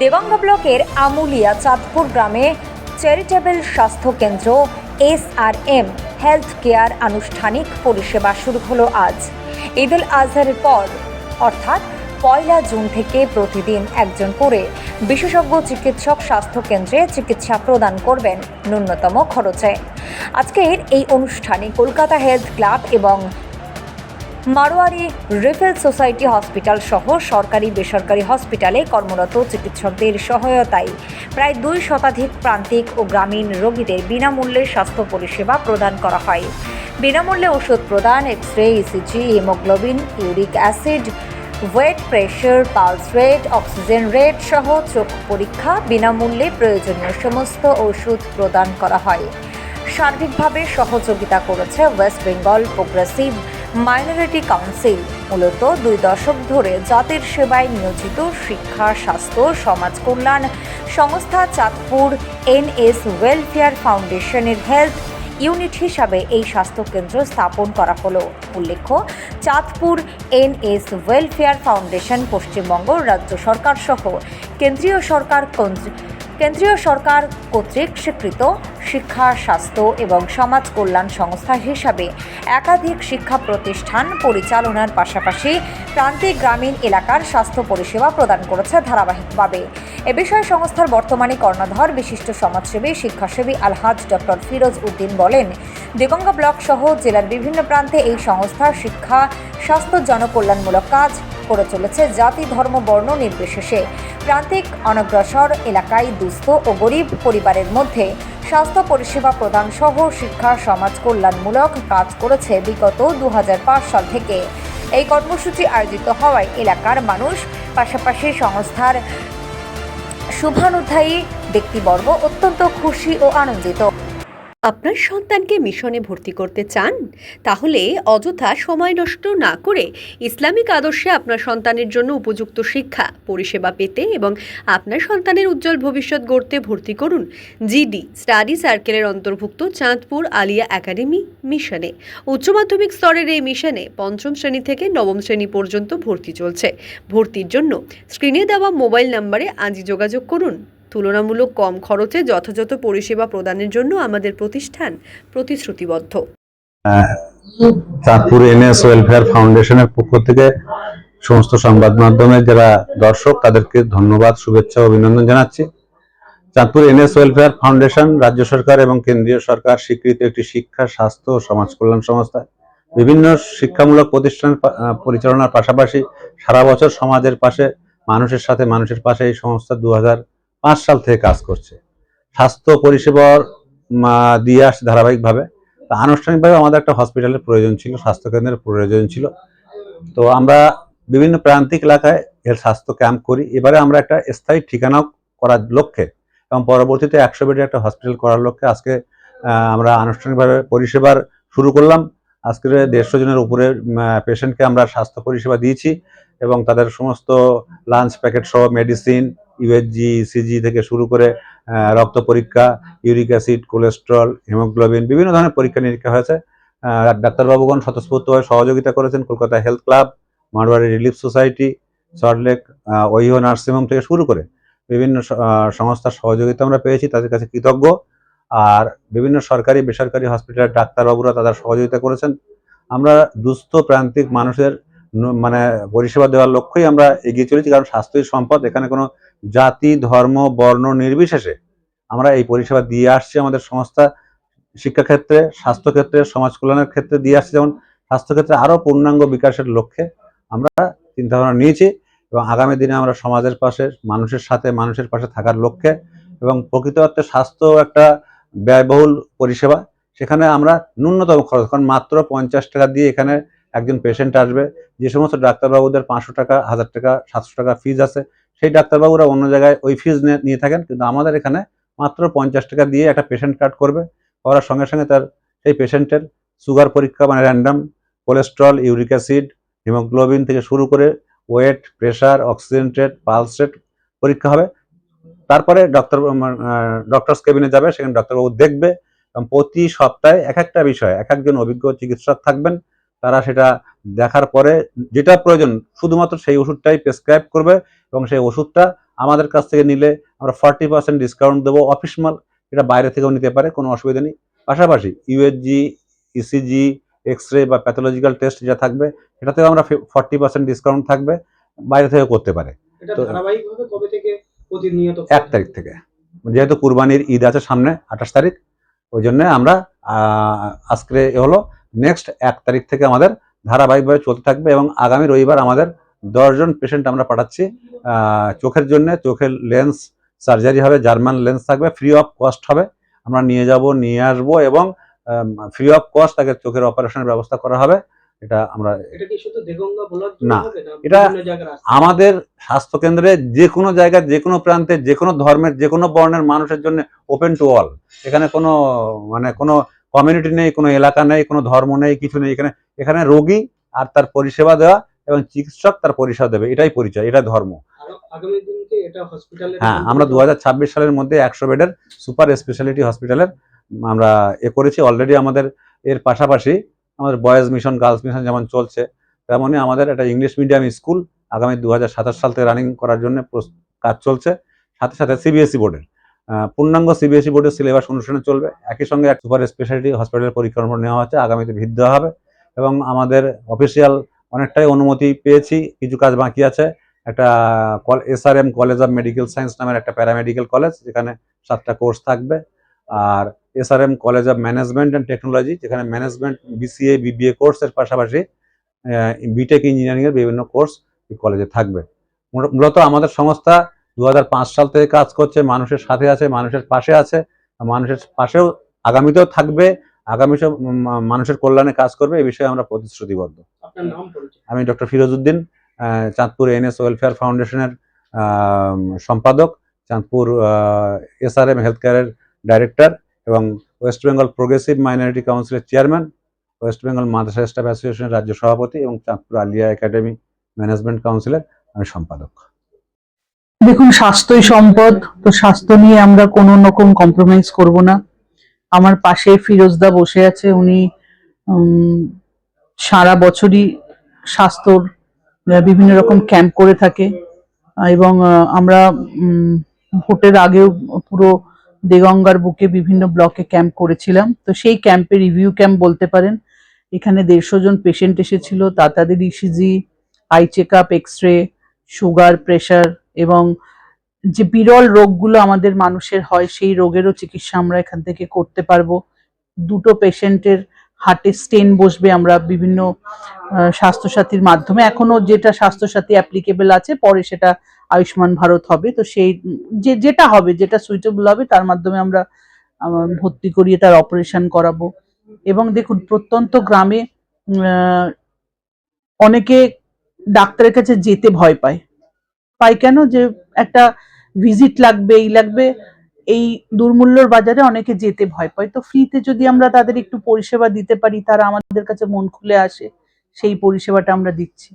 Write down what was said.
দেগঙ্গা ব্লকের আমুলিয়া চাঁদপুর গ্রামে চ্যারিটেবল স্বাস্থ্য কেন্দ্র SRM হেলথ কেয়ার আনুষ্ঠানিক পরিষেবা শুরু হলো আজ। ঈদ উল আজহারের পর অর্থাৎ 1 জুন থেকে প্রতিদিন একজন করে বিশেষজ্ঞ চিকিৎসক স্বাস্থ্য কেন্দ্রে চিকিৎসা প্রদান করবেন ন্যূনতম খরচে। আজকের এই অনুষ্ঠানে কলকাতা হেলথ ক্লাব এবং মারোয়ারি রিফেল সোসাইটি হসপিটাল সহ সরকারি বেসরকারি হসপিটালে কর্মরত চিকিৎসকদের সহায়তায় প্রায় 2 শতাধিক প্রান্তিক ও গ্রামীণ রোগীদের বিনামূল্যে স্বাস্থ্য পরিষেবা প্রদান করা হয়। বিনামূল্যে ওষুধ প্রদান, x ray, ECG, haemoglobin, uric acid, weight, pressure, pulse rate, oxygen rate সহ চোখ পরীক্ষা, বিনামূল্যে প্রয়োজনীয় সমস্ত ওষুধ প্রদান করা হয়। সার্বিকভাবে সহযোগিতা করেছে West Bengal progressive minority council. মূলত 2 দশক ধরে জাতির সেবায় নিয়োজিত শিক্ষা, স্বাস্থ্য, সমাজ কল্যাণ সংস্থা চাঁদপুর NS ওয়েলফেয়ার ফাউন্ডেশনের হেলথ ইউনিট হিসাবে এই স্বাস্থ্যকেন্দ্র স্থাপন করা হলো। উল্লেখ্য, Chandpur NS welfare foundation Paschimbanga রাজ্য সরকার সহ কেন্দ্রীয় সরকার কর্তৃক স্বীকৃত শিক্ষা, স্বাস্থ্য এবং সমাজ কল্যাণ সংস্থা হিসাবে একাধিক শিক্ষা প্রতিষ্ঠান পরিচালনার পাশাপাশি প্রান্তিক গ্রামীণ এলাকার স্বাস্থ্য পরিষেবা প্রদান করেছে ধারাবাহিকভাবে। এ বিষয়ে সংস্থার বর্তমানে কর্ণধার বিশিষ্ট সমাজসেবী শিক্ষাসেবী আলহাজ ডক্টর ফিরোজ উদ্দিন বলেন, দেগঙ্গা ব্লক সহ জেলার বিভিন্ন প্রান্তে এই সংস্থা শিক্ষা, স্বাস্থ্য, জনকল্যাণমূলক কাজ করে চলেছে জাতি, ধর্ম, বর্ণ নির্বিশেষে। প্রান্তিক অনগ্রসর এলাকায় দুস্থ ও গরিব পরিবারের মধ্যে স্বাস্থ্য পরিষেবা প্রদান সহ শিক্ষা, সমাজ কল্যাণমূলক কাজ করেছে বিগত 2005 সাল থেকে। এই কর্মসূচি আয়োজিত হওয়ায় এলাকার মানুষ পাশাপাশি সংস্থার শুভানুধ্যায়ী ব্যক্তিবর্গ অত্যন্ত খুশি ও আনন্দিত। আপনার সন্তানকে মিশনে ভর্তি করতে চান? তাহলে অযথা সময় নষ্ট না করে ইসলামিক আদর্শে আপনার সন্তানের জন্য উপযুক্ত শিক্ষা পরিষেবা পেতে এবং আপনার সন্তানের উজ্জ্বল ভবিষ্যৎ গড়তে ভর্তি করুন GD স্টাডি সার্কেলের অন্তর্ভুক্ত চাঁদপুর আলিয়া একাডেমি মিশনে। উচ্চ মাধ্যমিক স্তরের এই মিশনে 5ম শ্রেণী থেকে 9ম শ্রেণী পর্যন্ত ভর্তি চলছে। ভর্তির জন্য স্ক্রিনে দেওয়া মোবাইল নম্বরে আজই যোগাযোগ করুন। তুলনামূলক কম খরচে যথাযথ পরিষেবা প্রদানের জন্য আমাদের প্রতিষ্ঠান প্রতিশ্রুতিবদ্ধ। চাঁদপুর NS ওয়েলফেয়ার ফাউন্ডেশনের পক্ষ থেকে সমস্ত সংবাদ মাধ্যমের যারা দর্শক তাদেরকে ধন্যবাদ, শুভেচ্ছা, অভিনন্দন জানাচ্ছি। চাঁদপুর NS ওয়েলফেয়ার ফাউন্ডেশন রাজ্য সরকার এবং কেন্দ্রীয় সরকার স্বীকৃত একটি শিক্ষা, স্বাস্থ্য ও সমাজ কল্যাণ সংস্থা। বিভিন্ন শিক্ষামূলক প্রতিষ্ঠান পরিচালনার পাশাপাশি সারা বছর সমাজের পাশে, মানুষের সাথে মানুষের পাশে এই সংস্থা 2005 সাল থেকে কাজ করছে। স্বাস্থ্য পরিষেবা দিয়ে আসছে ধারাবাহিকভাবে। আনুষ্ঠানিকভাবে আমাদের একটা হসপিটালের প্রয়োজন ছিল, স্বাস্থ্যকেন্দ্রের প্রয়োজন ছিল। তো আমরা বিভিন্ন প্রান্তিক এলাকায় এর স্বাস্থ্য ক্যাম্প করি। এবারে আমরা একটা স্থায়ী ঠিকানাও করার লক্ষ্যে এবং পরবর্তীতে 100 বেডের একটা হসপিটাল করার লক্ষ্যে আজকে আমরা আনুষ্ঠানিকভাবে পরিষেবার শুরু করলাম। আজকে 150 জনের উপরে পেশেন্টকে আমরা স্বাস্থ্য পরিষেবা দিয়েছি এবং তাদের সমস্ত লাঞ্চ প্যাকেট সহ মেডিসিন, USG, ECG থেকে শুরু করে রক্ত পরীক্ষা, ইউরিক অ্যাসিড, কোলেস্ট্রল, হিমোগ্লোবিন বিভিন্ন ধরনের পরীক্ষা নিরীক্ষা হয়েছে। ডাক্তারবাবুগণ স্বতঃস্ফূর্তভাবে সহযোগিতা করেছেন। Kolkata health club, Marwari relief society, Salt Lake Ohio nursing home থেকে শুরু করে বিভিন্ন সংস্থার সহযোগিতা আমরা পেয়েছি, তাদের কাছে কৃতজ্ঞ। আর বিভিন্ন সরকারি বেসরকারি হসপিটালের ডাক্তারবাবুরা তাদের সহযোগিতা করেছেন। আমরা দুস্থ প্রান্তিক মানুষের পরিষেবা দেওয়ার লক্ষ্যেই আমরা এগিয়ে চলেছি, কারণ স্বাস্থ্যই সম্পদ। এখানে কোনো জাতি, ধর্ম, বর্ণ নির্বিশেষে আমরা এই পরিষেবা দিয়ে আসছি। আমাদের সংস্থা শিক্ষাক্ষেত্রে, স্বাস্থ্যক্ষেত্রে, সমাজ কল্যাণের ক্ষেত্রে দিয়ে আসছে, যেমন স্বাস্থ্যক্ষেত্রে আরো পূর্ণাঙ্গ বিকাশের লক্ষ্যে আমরা চিন্তাভাবনা নিয়েছি এবং আগামী দিনে আমরা সমাজের পাশে, মানুষের সাথে মানুষের পাশে থাকার লক্ষ্যে এবং প্রকৃত অর্থে স্বাস্থ্য একটা ব্যয়বহুল পরিষেবা। সেখানে আমরা ন্যূনতম খরচ, কারণ মাত্র 50 টাকা দিয়ে এখানে একজন পেশেন্ট আসবে। যে সমস্ত ডাক্তারবাবুদের 500 টাকা, 1000 টাকা, 700 টাকা ফিজ আছে, সেই ডাক্তারবাবুরা অন্য জায়গায় ওই ফিজ নিয়ে থাকেন, কিন্তু আমাদের এখানে মাত্র 50 টাকা দিয়ে একটা পেশেন্ট কার্ড করবে। করার সঙ্গে সঙ্গে তার সেই পেশেন্টের সুগার পরীক্ষা random, cholesterol, uric acid, haemoglobin থেকে শুরু করে weight, pressure, oxygen rate, pulse rate পরীক্ষা হবে। তারপরে ডক্টরস কেবিনে যাবে, সেখানে ডাক্তারবাবু দেখবে এবং প্রতি সপ্তাহে একটা বিষয় একজন অভিজ্ঞ চিকিৎসক থাকবেন। তারা সেটা দেখার পরে যেটা প্রয়োজন শুধুমাত্র সেই ওষুধটাই প্রেসক্রাইব করবে এবং সেই ওষুধটা আমাদের কাছ থেকে নিলে আমরা 40% ডিসকাউন্ট দেবো। অফিস মাল এটা বাইরে থেকেও নিতে পারে, কোনো অসুবিধা নেই। পাশাপাশি ইউএসজি, ইসিজি, এক্স রে বা প্যাথোলজিক্যাল টেস্ট যা থাকবে সেটাতেও আমরা 40% ডিসকাউন্ট থাকবে, বাইরে থেকে করতে পারে। এটা ধারাবাহিকভাবে কবে থেকে প্রতিনিয়ত? 1 তারিখ থেকে, যেহেতু কুরবানির ঈদ আছে সামনে 28 তারিখ, ওই জন্য আমরা আজকে হলো নেক্সট 1 তারিখ থেকে আমাদের ধারাবাহিকভাবে চলতে থাকবে। এবং আগামী রবিবার আমাদের 10 জন পেশেন্ট আমরা পাঠাচ্ছি চোখের জন্য। চোখের লেন্স সার্জারি হবে, জার্মান লেন্স থাকবে, ফ্রি অফ কস্ট হবে। আমরা নিয়ে যাব, নিয়ে আসবো এবং ফ্রি অফ কস্ট তাকে চোখের অপারেশনের ব্যবস্থা করা হবে। এটা আমরা এটা কি শুধু দেগঙ্গা ব্লক জুড়ে না, হবে না এটা বিভিন্ন জায়গায় আসবে? আমাদের স্বাস্থ্য কেন্দ্রে যে কোনো জায়গায়, যে কোনো প্রান্তে, যে কোনো ধর্মের, যে কোনো বর্ণের মানুষের জন্য ওপেন টু অল। এখানে কোনো কোনো কমিউনিটি নেই, কোনো এলাকা নেই, কোনো ধর্ম নেই, কিছু নেই। এখানে রোগী আর তার পরিষেবা দেওয়া এবং চিকিৎসক তার পরিষেবা দেবে, এটাই পরিচয়, এটা ধর্ম। আগামী দিনকে এটা হসপিটালে হ্যাঁ, আমরা 2026 সালের মধ্যে 100 বেডের সুপার স্পেশালিটি হসপিটালের আমরা করেছি অলরেডি। আমাদের এর পাশাপাশি আমাদের বয়েজ মিশন, গার্লস মিশন যেমন চলছে, তেমনই আমাদের একটা ইংলিশ মিডিয়াম স্কুল আগামী 2027 সাল থেকে রানিং করার জন্য কাজ চলছে। সাথে সাথে সিবিএসই বোর্ডের পূর্ণাঙ্গ সিবিএসই বোর্ডের সিলেবাস অনুসরণে চলবে। একই সঙ্গে এক সুপার স্পেশালিটি হসপিটালের পরিকল্পনা নেওয়া হচ্ছে, আগামীতে ভিড় দেওয়া হবে। এবং আমাদের অফিসিয়াল অনেকটাই অনুমতি পেয়েছি, কিছু কাজ বাকি আছে। একটা SRM college of medical science নামের একটা প্যারামেডিক্যাল কলেজ, যেখানে 7টা কোর্স থাকবে। আর SRM college of management and technology, যেখানে ম্যানেজমেন্ট বিসিএ বিবিএ কোর্সের পাশাপাশি বিটেক ইঞ্জিনিয়ারিং এর বিভিন্ন কোর্স এই কলেজে থাকবে। মূলত আমাদের সংস্থা 2005 সাল থেকে কাজ করছে, মানুষের সাথে আছে, মানুষের পাশে আছে, মানুষের পাশেও আগামীতেও থাকবে। আগামী সব মানুষের কল্যাণে কাজ করবে, এই বিষয়ে আমরা প্রতিশ্রুতিবদ্ধ। আপনার নাম পরিচয়? আমি ডক্টর ফিরোজউদ্দিন, চাঁদপুর এনএস ওয়েলফেয়ার ফাউন্ডেশনের সম্পাদক, চাঁদপুর এসআরএম হেলথ কেয়ারের ডাইরেক্টর এবং ওয়েস্ট বেঙ্গল প্রোগ্রেসিভ মাইনরিটি কাউন্সিলের চেয়ারম্যান, ওয়েস্ট বেঙ্গল মাদ্রাসা স্টাফ অ্যাসোসিয়েশনের রাজ্য সভাপতি এবং চাঁদপুর আলিয়া একাডেমি ম্যানেজমেন্ট কাউন্সিলের আমি সম্পাদক। দেখুন, স্বাস্থ্যই সম্পদ, তো স্বাস্থ্য নিয়ে আমরা কোনো রকম কম্প্রোমাইজ করব না। আমার পাশে ফিরোজদা বসে আছে, উনি সারা বছরই স্বাস্থ্যর বিভিন্ন রকম ক্যাম্প করে থাকে। এবং আমরা ভোটের আগেও পুরো দেগঙ্গার বুকে বিভিন্ন ব্লকে ক্যাম্প করেছিলাম। তো সেই ক্যাম্পে রিভিউ ক্যাম্প বলতে পারেন। এখানে 150 জন পেশেন্ট এসেছিল, তাদের ECG, eye check up, x ray, sugar, pressure এবং যে বিরল রোগগুলো আমাদের মানুষের হয় সেই রোগেরও চিকিৎসা আমরা এখান থেকে করতে পারবো। 2টো পেশেন্টের হার্টে স্টেন বসবে আমরা বিভিন্ন স্বাস্থ্যসাথীর মাধ্যমে। এখনো যেটা স্বাস্থ্যসাথী অ্যাপ্লিকেবল আছে, পরে সেটা আয়ুষ্মান ভারত হবে। তো সেই যেটা হবে, যেটা সুইটেবল হবে, তার মাধ্যমে আমরা ভর্তি করিয়ে তার অপারেশন করাবো। এবং দেখুন, প্রত্যন্ত গ্রামে অনেকে ডাক্তারের কাছে যেতে ভয় পায় কেন? যে একটা ভিজিট লাগবে, এই লাগবে, এই দুর্মূল্যর বাজারে অনেকে যেতে ভয় পায়। তো ফ্রিতে যদি আমরা তাদের একটু পরিষেবা দিতে পারি, তারা আমাদের কাছে মন খুলে আসে, সেই পরিষেবাটা আমরা দিচ্ছি।